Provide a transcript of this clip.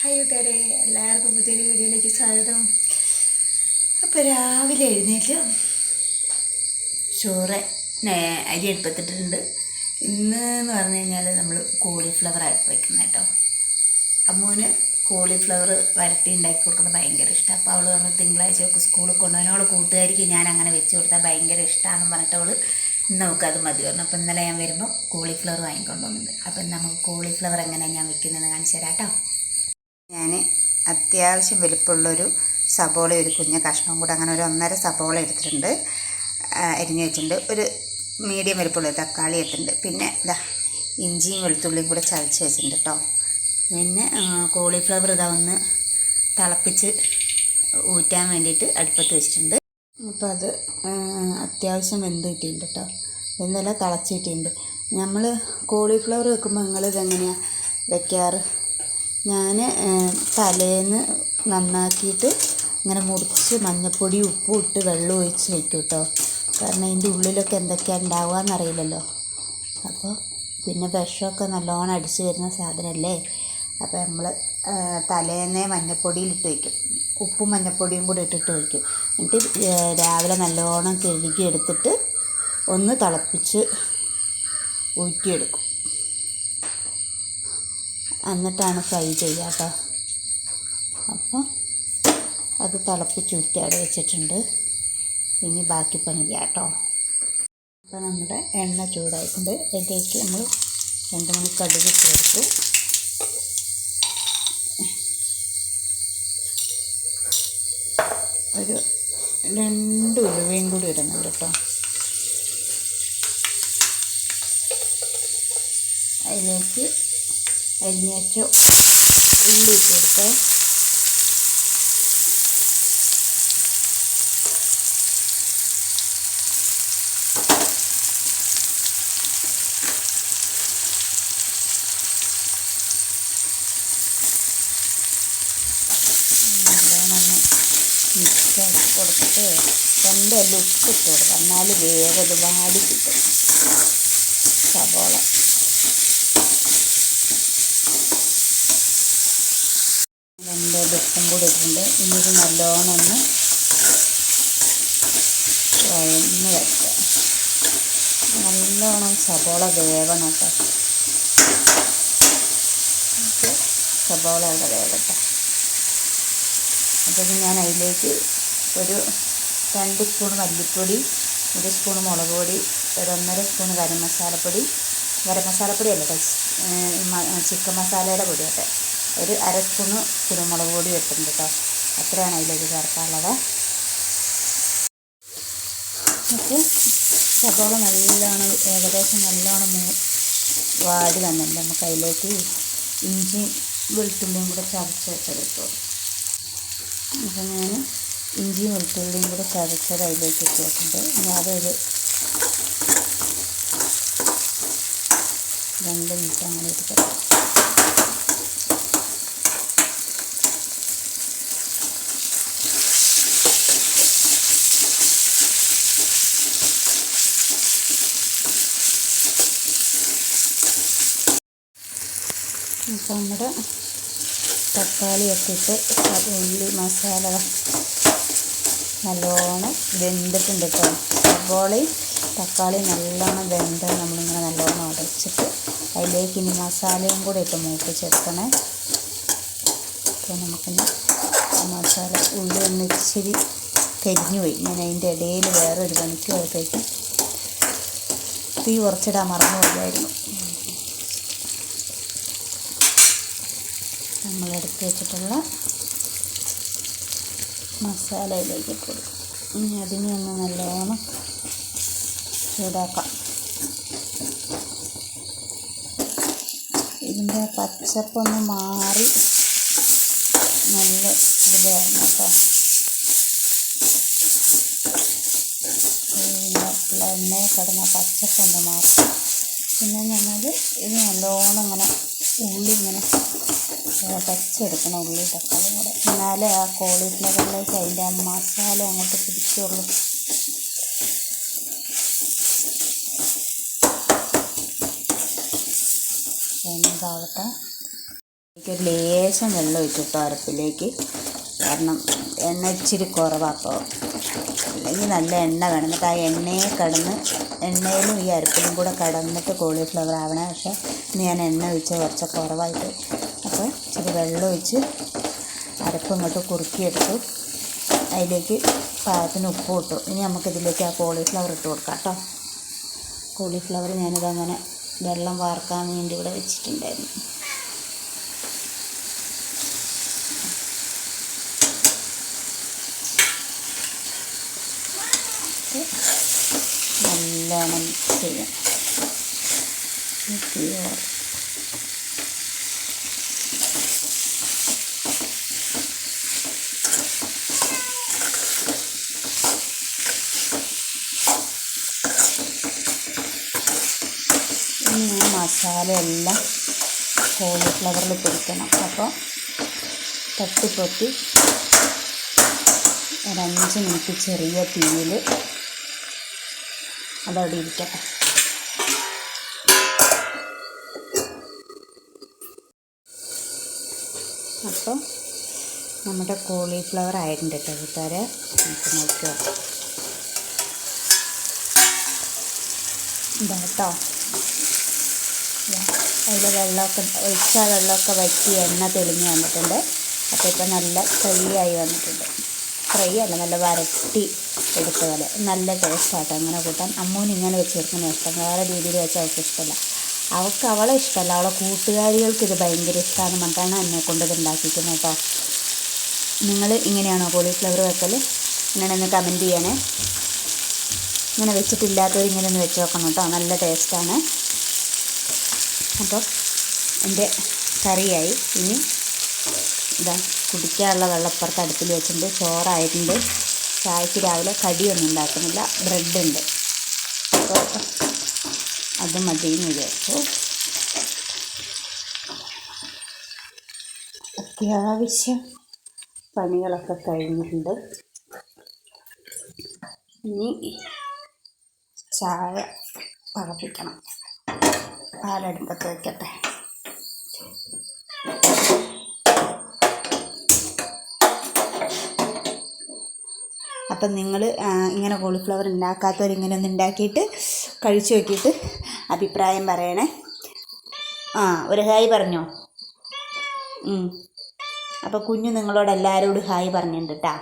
Hi കൂട്ടുകാരെ, എല്ലാവർക്കും പുതിയൊരു വീഡിയോയിലേക്ക് സ്വാഗതം. അപ്പോൾ രാവിലെ എഴുന്നേറ്റ് ചോറ് അരി എടുപ്പത്തിട്ടുണ്ട്. ഇന്ന് എന്ന് പറഞ്ഞു കഴിഞ്ഞാൽ നമ്മൾ കോളിഫ്ലവർ ആയിട്ട് വയ്ക്കുന്നത് കേട്ടോ. അമ്മൂന് കോളിഫ്ലവർ വരട്ടി ഉണ്ടാക്കി കൊടുക്കുന്നത് ഭയങ്കര ഇഷ്ടമാണ്. അപ്പോൾ അവൾ പറഞ്ഞു തിങ്കളാഴ്ചയൊക്കെ സ്കൂളിൽ കൊണ്ടുപോകാൻ അവൾ കൂട്ടുകാരിക്ക് ഞാൻ അങ്ങനെ വെച്ച് കൊടുത്താൽ ഭയങ്കര ഇഷ്ടമാണെന്ന് പറഞ്ഞിട്ട് അവൾ ഇന്ന് നമുക്കത് മതി പറഞ്ഞു. അപ്പോൾ ഇന്നലെ ഞാൻ വരുമ്പോൾ കോളിഫ്ലവർ വാങ്ങിക്കൊണ്ടുവന്നുണ്ട്. അപ്പം നമുക്ക് കോളിഫ്ലവർ എങ്ങനെയാണ് ഞാൻ വെക്കുന്നതെന്ന് കാണിച്ചു തരാം കേട്ടോ. ഞാൻ അത്യാവശ്യം വലിപ്പമുള്ളൊരു സബോള, ഒരു കുഞ്ഞ കഷ്ണവും കൂടെ, അങ്ങനെ ഒരു 1.5 സബോള എടുത്തിട്ടുണ്ട്, അരിഞ്ഞ് വെച്ചിട്ടുണ്ട്. ഒരു മീഡിയം വലിപ്പമുള്ള തക്കാളി എടുത്തിട്ടുണ്ട്. പിന്നെ ഇതാ ഇഞ്ചിയും വെളുത്തുള്ളിയും കൂടെ ചതച്ച് വെച്ചിട്ടുണ്ട് കേട്ടോ. പിന്നെ കോളിഫ്ലവർ ഇതാ ഒന്ന് തിളപ്പിച്ച് ഊറ്റാൻ വേണ്ടിയിട്ട് അടുപ്പത്ത് വെച്ചിട്ടുണ്ട്. അപ്പോൾ അത് അത്യാവശ്യം വെന്ത് കിട്ടിയിട്ടുണ്ട് കേട്ടോ. വെന്തെല്ലാം തിളച്ച് കിട്ടിയിട്ടുണ്ട്. നമ്മൾ കോളിഫ്ലവർ വെക്കുമ്പോൾ നിങ്ങളിതെങ്ങനെയാണ് വെക്കാറ്? ഞാൻ തലേന്ന് നന്നാക്കിയിട്ട് ഇങ്ങനെ മുറിച്ച് മഞ്ഞൾപ്പൊടി ഉപ്പും ഇട്ട് വെള്ളം ഒഴിച്ച് വയ്ക്കും കേട്ടോ. കാരണം അതിൻ്റെ ഉള്ളിലൊക്കെ എന്തൊക്കെയാണ് ഉണ്ടാവുകയെന്നറിയില്ലല്ലോ. അപ്പോൾ പിന്നെ വിഷമൊക്കെ നല്ലോണം അടിച്ച് വരുന്ന സാധനമല്ലേ. അപ്പോൾ നമ്മൾ തലേന്നേ മഞ്ഞൾപ്പൊടിയിലിട്ട് വയ്ക്കും, ഉപ്പും മഞ്ഞൾപ്പൊടിയും കൂടി ഇട്ടിട്ട് വയ്ക്കും. എന്നിട്ട് രാവിലെ നല്ലോണം കഴുകി എടുത്തിട്ട് ഒന്ന് തിളപ്പിച്ച് ഊറ്റിയെടുക്കും. എന്നിട്ടാണ് ഫ്രൈ ചെയ്യുക കേട്ടോ. അപ്പം അത് തിളപ്പിച്ച് ഊറ്റി അവിടെ വെച്ചിട്ടുണ്ട്. ഇനി ബാക്കി പണി ചെയ്യാം കേട്ടോ. അപ്പോൾ നമ്മുടെ എണ്ണ ചൂടായിട്ടുണ്ട്. അതിലേക്ക് നമ്മൾ 2 മണി കടുക് ചേർത്തു. ഒരു 2 ഉലുവയും കൂടി ഇടുന്നുണ്ട് കേട്ടോ. അതിലേക്ക് അരിഞ്ഞ് വെച്ച ഉള്ളി ഇട്ട് കൊടുത്ത് നല്ലോണം മിക്സാക്കി കൊടുത്തിട്ട് 2 അല്ല ഉപ്പിട്ട് കൊടുക്കുക, എന്നാലും വേഗം ഇത് വാടി കിട്ടും സബോള. ഉപ്പും കൂടി ഇട്ടിട്ടുണ്ട്. ഇനി ഇത് നല്ലോണം ഒന്ന് വഴന്ന് വയ്ക്കുക. നല്ലോണം സബോള വേവണം കേട്ടോ. സബോള അവിടെ വേവട്ടെ. അപ്പോൾ ഞാൻ അതിലേക്ക് ഒരു 2 സ്പൂൺ മല്ലിപ്പൊടി, 1 സ്പൂൺ മുളക് പൊടി, ഒരു 1.5 സ്പൂൺ ഗരം മസാലപ്പൊടി അല്ല ചിക്കൻ മസാലയുടെ പൊടിയൊക്കെ, ഒരു 1/2 സ്പൂണ് കുരുമുളക് പൊടി ഇട്ടിട്ടുണ്ട് കേട്ടോ. അത്രയാണ് അതിലേക്ക് ചേർക്കാനുള്ളത്. എന്നിട്ട് സബോള നല്ലോണം ഏകദേശം നല്ലോണം വാടി വന്നിട്ടുണ്ട്. നമുക്ക് അതിലേക്ക് ഇഞ്ചിയും വെളുത്തുള്ളിയും കൂടെ ചതച്ച് വെച്ചെടുത്തു. അപ്പോൾ ഞാൻ ഇഞ്ചിയും വെളുത്തുള്ളിയും കൂടെ ചതച്ചത് അതിലേക്ക് ഇട്ട് വെച്ചിട്ടുണ്ട്. ഇനി അതൊരു 2 മിനിറ്റ് അങ്ങനെ എടുക്കാം. അപ്പോൾ നമ്മുടെ തക്കാളിയൊക്കെ ഇട്ട് ഉള്ളി മസാല നല്ലോണം വെന്തിട്ടുണ്ട് കേട്ടോ. സബോളയും തക്കാളിയും നല്ലോണം വെന്ത് നമ്മളിങ്ങനെ നല്ലോണം ഉടച്ചിട്ട് അതിലേക്ക് ഇനി മസാലയും കൂടെ ഇട്ട് മൂപ്പിച്ചെടുക്കണേ. അപ്പോൾ നമുക്കിനി മസാല ഉള്ളി ഒന്ന് ഇച്ചിരി കരിഞ്ഞു പോയി. ഞാൻ അതിൻ്റെ ഇടയിൽ വേറൊരു പണിക്ക് പോയപ്പോഴേക്കും തീ കുറച്ചിടാൻ മറന്നു പോയായിരുന്നു. നമ്മളെടുത്ത് വെച്ചിട്ടുള്ള മസാലയിലേക്ക് ഇട്ട് കൊടുക്കും. ഇനി അതിനെ ഒന്ന് നല്ലോണം ചൂടാക്കാം. ഇതിൻ്റെ പച്ചപ്പൊന്ന് മാറി നല്ല ഇതിൽ വരണം കേട്ടോ. എണ്ണയിൽ കിടന്ന പച്ചപ്പൊന്ന് മാറി. പിന്നെ ഞങ്ങൾ ഇത് നല്ലോണം ഇങ്ങനെ ഉള്ളി ഇങ്ങനെ പച്ചെടുക്കണം, ഉള്ളി തക്കാളി കൂടെ. എന്നാലേ ആ കോളിഫ്ലവറിലേക്ക് അതിൻ്റെ ആ മസാല അങ്ങോട്ട് പിടിക്കുള്ളൂ. ഇതാവട്ടെ. ഒരു ലേശം വെള്ളം ഒഴിച്ചിട്ടോ അരപ്പിലേക്ക്, കാരണം എണ്ണ ഇച്ചിരി കുറവാക്കോ, അല്ലെങ്കിൽ നല്ല എണ്ണ വേണം. എന്നിട്ട് ആ എണ്ണയിലും ഈ അരപ്പിലും കൂടെ കടന്നിട്ട് കോളിഫ്ലവർ ആവണേ. പക്ഷേ ഇന്ന് ഞാൻ എണ്ണ ഒഴിച്ച് കുറച്ച് കുറവായിട്ട്, അപ്പോൾ ഇച്ചിരി വെള്ളം ഒഴിച്ച് അരപ്പ് ഇങ്ങോട്ട് കുറുക്കിയെടുത്തു. അതിലേക്ക് പാകത്തിന് ഉപ്പ് ഇട്ടു. ഇനി നമുക്കിതിലേക്ക് ആ കോളിഫ്ലവർ ഇട്ട് കൊടുക്കാം കേട്ടോ. കോളിഫ്ലവർ ഞാനിതങ്ങനെ വെള്ളം വാർക്കാൻ വേണ്ടി ഇവിടെ വെച്ചിട്ടുണ്ടായിരുന്നു. നല്ലോണം മിക്സ് ചെയ്യാം. ഇനി മസാല എല്ലാം കോളിഫ്ലവറിൽ പിടിക്കണം. അപ്പോൾ തട്ടിപ്പൊത്തി ഒരു 5 മിനിറ്റ് ചെറിയ തീയിൽ അതവിടെ ഇരിക്കട്ടെ. അപ്പോൾ നമ്മുടെ കോളിഫ്ലവർ ആയിട്ടുണ്ട് കേട്ടോ കൂട്ടുകാരെ. നമുക്ക് നോക്കിയോ ഇതാ കേട്ടോ. അതിൽ വെള്ളമൊക്കെ വറ്റി എണ്ണ തെളിഞ്ഞ് വന്നിട്ടുണ്ട്. അപ്പോൾ ഇപ്പോൾ നല്ല ഫ്രൈ ആയി വന്നിട്ടുണ്ട്. ഫ്രൈ അല്ല, നല്ല വരട്ടി എടുത്ത പോലെ നല്ല ടേസ്റ്റാട്ടോ. അങ്ങനെ കൂട്ടാൻ അമ്മൂന് ഇങ്ങനെ വെച്ച് കൊടുക്കുന്ന ഇഷ്ടം. വേറെ രീതിയിൽ വെച്ചാൽ അവൾക്ക് ഇഷ്ടമല്ല. അവളെ ഇഷ്ടമല്ല, അവളെ കൂട്ടുകാരികൾക്ക് ഇത് ഭയങ്കര ഇഷ്ടമാണെന്ന് പറഞ്ഞിട്ടാണ് എന്നെ കൊണ്ട് ഇത് ഉണ്ടാക്കിക്കുന്നത് കേട്ടോ. നിങ്ങൾ ഇങ്ങനെയാണോ കോളിഫ്ലവർ വെക്കൽ? ഇങ്ങനെയൊന്ന് കമൻറ്റ് ചെയ്യണേ. ഇങ്ങനെ വെച്ചിട്ടില്ലാത്തവർ ഇങ്ങനെ ഒന്ന് വെച്ച് നോക്കണം കേട്ടോ, നല്ല ടേസ്റ്റാണ്. അപ്പോൾ എൻ്റെ കറിയായി. ഇനി ഇതാ കുടിക്കാനുള്ള വെള്ളപ്പുറത്ത് അടുപ്പിൽ വെച്ചിട്ടുണ്ട്. ചോറായിട്ടുണ്ട്. ചായക്ക് രാവിലെ കടിയൊന്നും ഉണ്ടാക്കുന്നില്ല, ബ്രെഡുണ്ട്. അപ്പോൾ അത് മതിയെന്ന് വിചാരിച്ചു. അത്യാവശ്യം പണികളൊക്കെ കഴിഞ്ഞിട്ടുണ്ട്. ഇനി ചായ തിളപ്പിക്കണം. പാലടുപ്പത്ത് വയ്ക്കട്ടെ. അപ്പം നിങ്ങൾ ഇങ്ങനെ കോളിഫ്ലവർ ഉണ്ടാക്കാത്തവരിങ്ങനെ ഒന്ന് ഉണ്ടാക്കിയിട്ട് കഴിച്ചു നോക്കിയിട്ട് അഭിപ്രായം പറയണേ. ഒരു ഹായ് പറഞ്ഞോ. അപ്പോൾ കുഞ്ഞു നിങ്ങളോട് എല്ലാവരോടും ഹായ് പറഞ്ഞിട്ടുണ്ട് കേട്ടോ.